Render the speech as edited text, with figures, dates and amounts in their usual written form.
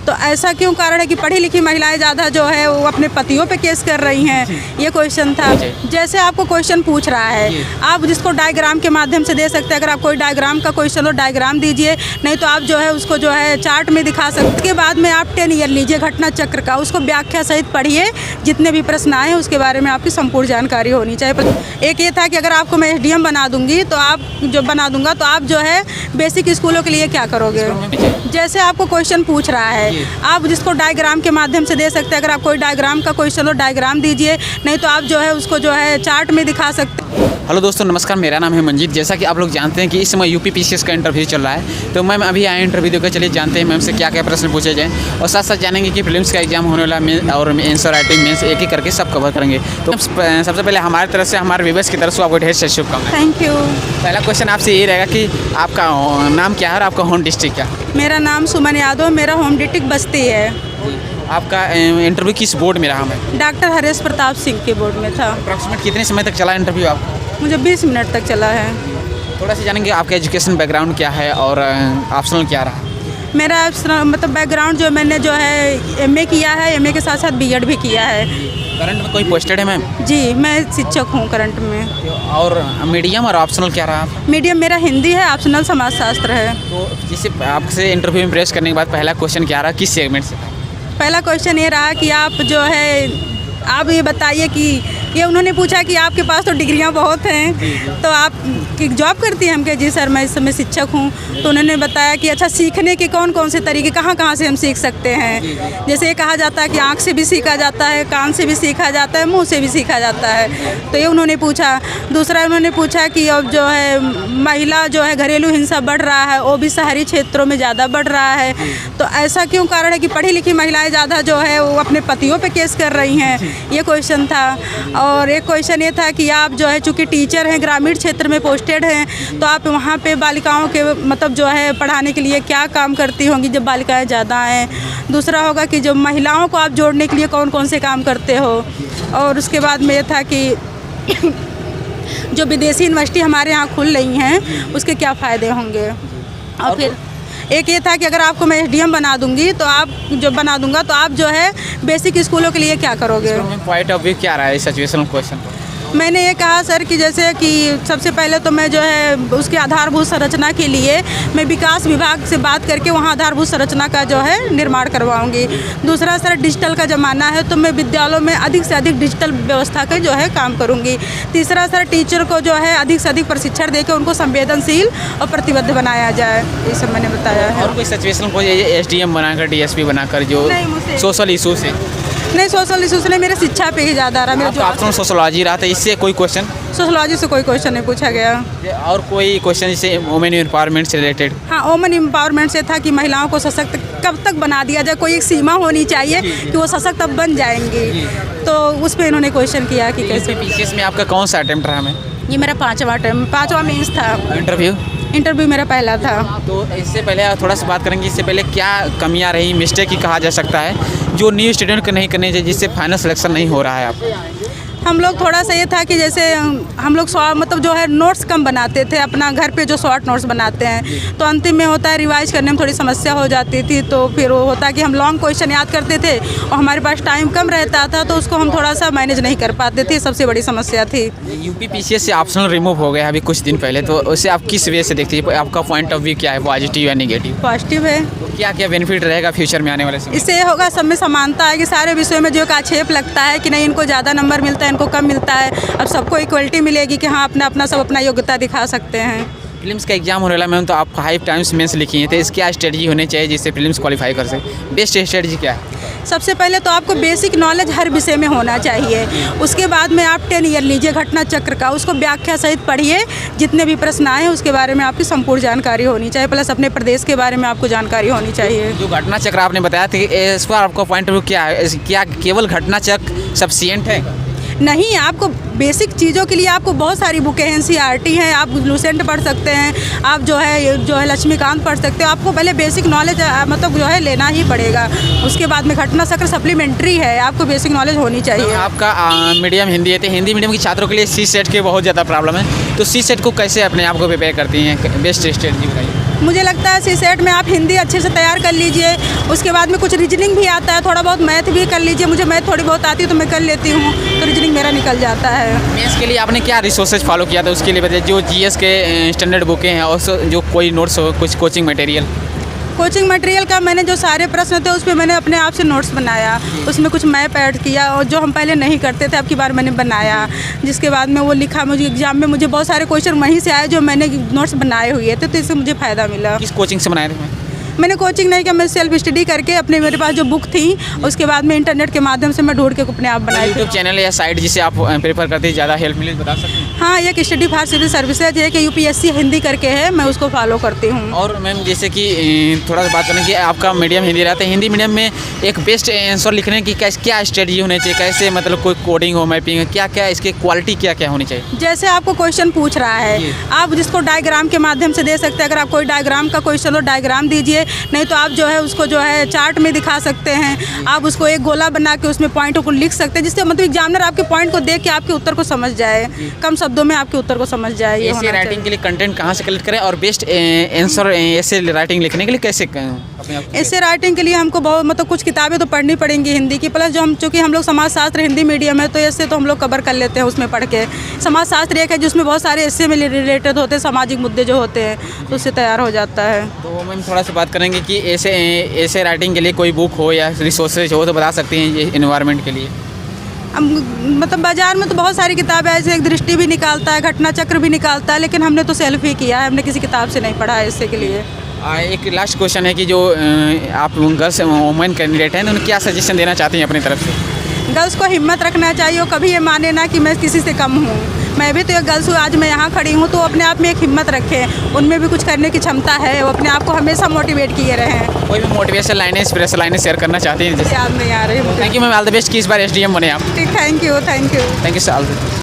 तो ऐसा क्यों कारण है कि पढ़ी लिखी महिलाएं ज़्यादा जो है वो अपने पतियों पे केस कर रही हैं, ये क्वेश्चन था। जैसे आपको क्वेश्चन पूछ रहा है, आप जिसको डायग्राम के माध्यम से दे सकते हैं। अगर आप कोई डायग्राम का क्वेश्चन हो डायग्राम दीजिए, नहीं तो आप जो है उसको जो है चार्ट में दिखा सकते। उसके बाद में आप 10 ईयर लीजिए घटना चक्र का, उसको व्याख्या सहित पढ़िए, जितने भी प्रश्न आए उसके बारे में आपकी संपूर्ण जानकारी होनी चाहिए। एक ये था कि अगर आपको मैं SDM बना दूंगी तो आप तो आप जो है बेसिक स्कूलों के लिए क्या करोगे। जैसे आपको क्वेश्चन पूछ रहा है, आप जिसको डायग्राम के माध्यम से दे सकते हैं। अगर आप कोई डायग्राम का क्वेश्चन हो डायग्राम दीजिए, नहीं तो आप जो है उसको जो है चार्ट में दिखा सकते हैं। हेलो दोस्तों, नमस्कार। मेरा नाम है मंजीत। जैसा कि आप लोग जानते हैं कि इस समय UP PCS का इंटरव्यू चल रहा है, तो मैम अभी आए इंटरव्यू देकर। चलिए जानते हैं मैम से क्या क्या प्रश्न पूछे जाएँ, और साथ साथ जानेंगे कि प्रीलिम्स का एग्जाम होने वाला और आंसर राइटिंग मेंस एक एक करके सब कवर करेंगे। तो सबसे पहले हमारी तरफ से, हमारे व्यूअर्स की तरफ से आपको ढेर सारी शुभकामनाएं। Thank you. पहला क्वेश्चन आपसे ये रहेगा कि आपका नाम क्या है और आपका होम डिस्ट्रिक्ट क्या है। मेरा नाम सुमन यादव, मेरा होम डिस्ट्रिक्ट बस्ती है। आपका इंटरव्यू किस बोर्ड में रहा है। डॉक्टर हरेश प्रताप सिंह के बोर्ड में था। अप्रॉक्सीमेट कितने समय तक चला इंटरव्यू आपका। मुझे 20 मिनट तक चला है। थोड़ा सा जानेंगे आपका एजुकेशन बैकग्राउंड क्या है और ऑप्शनल क्या रहा। मेरा मतलब बैकग्राउंड जो मैंने जो है MA किया है, MA के साथ साथ BEd भी किया है। करंट में कोई पोस्टेड है मैम। जी, मैं शिक्षक हूँ करंट में। और मीडियम और ऑप्शनल क्या रहा। मीडियम मेरा हिंदी है, ऑप्शनल समाजशास्त्र है। तो जिससे आपसे इंटरव्यू में प्रेस करने के बाद पहला क्वेश्चन क्या रहा, किस सेगमेंट से। पहला क्वेश्चन ये रहा कि आप जो है आप ये बताइए कि ये उन्होंने पूछा कि आपके पास तो डिग्रियां बहुत हैं, तो आप कि जॉब करती हैं। हम कहे जी सर मैं इस समय शिक्षक हूँ। तो उन्होंने बताया कि अच्छा सीखने के कौन कौन से तरीके कहाँ से हम सीख सकते हैं। जैसे ये कहा जाता है कि आँख से भी सीखा जाता है, कान से भी सीखा जाता है, मुँह से भी सीखा जाता है, तो ये उन्होंने पूछा। दूसरा उन्होंने पूछा कि अब जो है महिला जो है घरेलू हिंसा बढ़ रहा है, वो भी शहरी क्षेत्रों में ज़्यादा बढ़ रहा है, तो ऐसा क्यों कारण है कि पढ़ी लिखी महिलाएँ ज़्यादा जो है वो अपने पतियों पर केस कर रही हैं, ये क्वेश्चन था। और एक क्वेश्चन ये था कि आप जो है चूँकि टीचर हैं, ग्रामीण क्षेत्र में पोस्टेड हैं, तो आप वहाँ पे बालिकाओं के मतलब जो है पढ़ाने के लिए क्या काम करती होंगी जब बालिकाएं ज़्यादा हैं। दूसरा होगा कि जो महिलाओं को आप जोड़ने के लिए कौन कौन से काम करते हो। और उसके बाद में ये था कि जो विदेशी यूनिवर्सिटी हमारे यहाँ खुल रही हैं उसके क्या फ़ायदे होंगे। और फिर एक ये था कि अगर आपको मैं SDM बना दूंगी तो आप जो है बेसिक स्कूलों के लिए क्या करोगे। पॉइंट ऑफ व्यू क्या रहा है सिचुएशनल क्वेश्चन। मैंने ये कहा सर कि जैसे कि सबसे पहले तो मैं जो है उसकी आधारभूत संरचना के लिए मैं विकास विभाग से बात करके वहाँ आधारभूत संरचना का जो है निर्माण करवाऊंगी। दूसरा सर डिजिटल का ज़माना है, तो मैं विद्यालयों में अधिक से अधिक डिजिटल व्यवस्था का जो है काम करूंगी। तीसरा सर टीचर को जो है अधिक से अधिक प्रशिक्षण देकर उनको संवेदनशील और प्रतिबद्ध बनाया जाए, ये सब मैंने बताया है। और कोई सिचुएशनल SDM बनाकर DSP बनाकर जो सोशल इशू से नहीं, सोशल इशूज़ नहीं, मेरे शिक्षा पे ही ज़्यादा रहा। मेरा जो ऑप्शनल सोशोलॉजी रहा था, इससे कोई क्वेश्चन सोशोलॉजी से कोई क्वेश्चन नहीं पूछा गया। और कोई क्वेश्चन जैसे वुमेन एम्पावरमेंट से रिलेटेड। हाँ, वुमेन एम्पावरमेंट से था कि महिलाओं को सशक्त कब तक बना दिया जाए, कोई एक सीमा होनी चाहिए कि वो सशक्त अब बन जाएंगी, तो उस पर इन्होंने क्वेश्चन किया कि कैसे। PCS में आपका कौन सा अटेम्प्ट रहा है। ये मेरा 5वां मीन्स था। इंटरव्यू मेरा पहला था। तो इससे पहले थोड़ा सा बात करेंगे, इससे पहले क्या कमियां रही, मिस्टेक ही कहा जा सकता है जो न्यू स्टूडेंट को नहीं करनी चाहिए, जिससे फाइनल सिलेक्शन नहीं हो रहा है आप। हम लोग थोड़ा सा ये था कि जैसे हम लोग मतलब जो है नोट्स कम बनाते थे, अपना घर पे जो शॉर्ट नोट्स बनाते हैं, तो अंतिम में होता है रिवाइज करने में थोड़ी समस्या हो जाती थी। तो फिर वो होता कि हम लॉन्ग क्वेश्चन याद करते थे और हमारे पास टाइम कम रहता था, तो उसको हम थोड़ा सा मैनेज नहीं कर पाते थे, सबसे बड़ी समस्या थी। UP PCS से ऑप्शनल रिमूव हो गया अभी कुछ दिन पहले, तो उसे आप किस वे से देखती है, आपका पॉइंट ऑफ व्यू क्या है, पॉजिटिव या निगेटिव। पॉजिटिव है। तो क्या क्या बेनिफिट रहेगा फ्यूचर में आने वाले समय। इससे ये होगा सब में समानता है कि सारे विषयों में जो एक आक्षेप लगता है कि नहीं इनको ज़्यादा नंबर मिलता है, इनको कम मिलता है, अब सबको इक्वलिटी मिलेगी कि हाँ अपना सब अपना योग्यता दिखा सकते हैं। प्रीलिम्स का एग्जाम होने वाला मैम, तो आप 5 टाइम्स मेंस लिखी हैं, तो इसकी क्या स्ट्रेटजी होनी चाहिए जिससे प्रीलिम्स क्वालिफाई कर सके। बेस्ट स्ट्रेटजी क्या है। सबसे पहले तो आपको बेसिक नॉलेज हर विषय में होना चाहिए। उसके बाद में आप 10 ईयर लीजिए घटना चक्र का, उसको व्याख्या सहित पढ़िए, जितने भी प्रश्न आए उसके बारे में आपकी संपूर्ण जानकारी होनी चाहिए, प्लस अपने प्रदेश के बारे में आपको जानकारी होनी चाहिए। जो घटना चक्र आपने बताया था, इस पर आपका पॉइंट ऑफ व्यू क्या है, क्या केवल घटना चक्र सफिशिएंट है। नहीं, आपको बेसिक चीज़ों के लिए आपको बहुत सारी बुकें हैं, NCERT हैं, आप लूसेंट पढ़ सकते हैं, आप जो है लक्ष्मीकांत पढ़ सकते हो। आपको पहले बेसिक नॉलेज मतलब जो है लेना ही पड़ेगा, उसके बाद में घटना चक्र सप्लीमेंट्री है, आपको बेसिक नॉलेज होनी चाहिए। तो आपका मीडियम हिंदी है, तो हिंदी मीडियम के छात्रों के लिए CSET की बहुत ज़्यादा प्रॉब्लम है, तो CSET को कैसे अपने आप को प्रिपेयर करती हैं, बेस्ट स्ट्रेटजी बताइए। मुझे लगता है सीसेट में आप हिंदी अच्छे से तैयार कर लीजिए, उसके बाद में कुछ रीजनिंग भी आता है, थोड़ा बहुत मैथ भी कर लीजिए। मुझे मैथ थोड़ी बहुत आती है तो मैं कर लेती हूँ, तो रीजनिंग मेरा निकल जाता है। मेंस के लिए आपने क्या रिसोर्सेज फॉलो किया था, उसके लिए बताइए। जो जीएस के स्टैंडर्ड बुकें हैं और जो कोई नोट्स हो, कुछ कोचिंग मटेरियल। कोचिंग मटेरियल का मैंने जो सारे प्रश्न थे उस पर मैंने अपने आप से नोट्स बनाया, उसमें कुछ मैप ऐड किया और जो हम पहले नहीं करते थे अब की बार मैंने बनाया, जिसके बाद में वो लिखा। मुझे एग्जाम में मुझे बहुत सारे क्वेश्चन वहीं से आए जो मैंने नोट्स बनाए हुए थे, तो इससे मुझे फ़ायदा मिला। किस कोचिंग से बनाए थे? मैंने कोचिंग नहीं किया, मैं सेल्फ स्टडी करके अपने, मेरे पास जो बुक थी उसके बाद में इंटरनेट के माध्यम से मैं ढूंढ के अपने आप बनाई थी। यूट्यूब चैनल या साइट जिसे आप प्रेफर करते हैं, ज़्यादा हेल्प मिली, बता सकते हैं? हाँ, एक स्टडी फॉर सिविल सर्विसेज है कि यूपीएससी हिंदी करके है, मैं उसको फॉलो करती हूँ। और मैम जैसे कि थोड़ा सा बात करें कि आपका मीडियम हिंदी रहता है, हिंदी मीडियम में एक बेस्ट आंसर लिखने की क्या स्ट्रेटजी होनी चाहिए, कैसे मतलब कोई कोडिंग हो, मैपिंग हो, क्या क्या इसकी क्वालिटी क्या क्या होनी चाहिए? जैसे आपको क्वेश्चन पूछ रहा है, आप जिसको डायग्राम के माध्यम से दे सकते हैं। अगर आप कोई डायग्राम का क्वेश्चन हो, डायग्राम दीजिए, नहीं तो आप जो है उसको जो है चार्ट में दिखा सकते हैं। आप उसको एक गोला बना के उसमें पॉइंटों को लिख सकते हैं, जिससे मतलब एग्जामिनर आपके पॉइंट को देख के आपके उत्तर को समझ जाए, कम शब्दों में आपके उत्तर को समझ जाए। ये ऐसे राइटिंग के लिए कंटेंट कहाँ से कलेक्ट करें और बेस्ट आंसर ऐसे राइटिंग लिखने के लिए कैसे अपने आप? ऐसे राइटिंग के लिए हमको बहुत मतलब कुछ किताबें तो पढ़नी पड़ेंगी हिंदी की, प्लस जो हम चूँकि हम लोग समाजशास्त्र हिंदी मीडियम है तो ऐसे तो हम लोग कवर कर लेते हैं उसमें पढ़ के। समाजशास्त्र एक है जिसमें बहुत सारे ऐसे में रिलेटेड होते हैं, सामाजिक मुद्दे जो होते हैं, तो उससे तैयार हो जाता है। तो मैम थोड़ा सा बात करेंगे कि ऐसे राइटिंग के लिए कोई बुक हो या रिसोर्सेज हो तो बता सकते हैं ये एनवायरनमेंट के लिए? अब मतलब बाज़ार में तो बहुत सारी किताबें ऐसे, एक दृष्टि भी निकालता है, घटना चक्र भी निकालता है, लेकिन हमने तो सेल्फ ही किया है, हमने किसी किताब से नहीं पढ़ा है इससे के लिए। एक लास्ट क्वेश्चन है कि जो आप गर्ल्स वुमेन कैंडिडेट हैं, तो उन्हें क्या सजेशन देना चाहती हैं अपनी तरफ से? गर्ल्स को हिम्मत रखना चाहिए और कभी ये माने ना कि मैं किसी से कम हूँ। मैं भी तो एक गर्ल्स हूँ, आज मैं यहाँ खड़ी हूँ, तो अपने आप में एक हिम्मत रखें, उनमें भी कुछ करने की क्षमता है, वो अपने आप को हमेशा मोटिवेट किए रहें। कोई भी मोटिवेशन लाइनें, इंस्पिरेशन लाइनें शेयर करना चाहती हैं? याद नहीं आ रही मुझे। Thank you ma'am, all the best कि इस बार एसडीएम बने आप। Thank you. Thank you sir.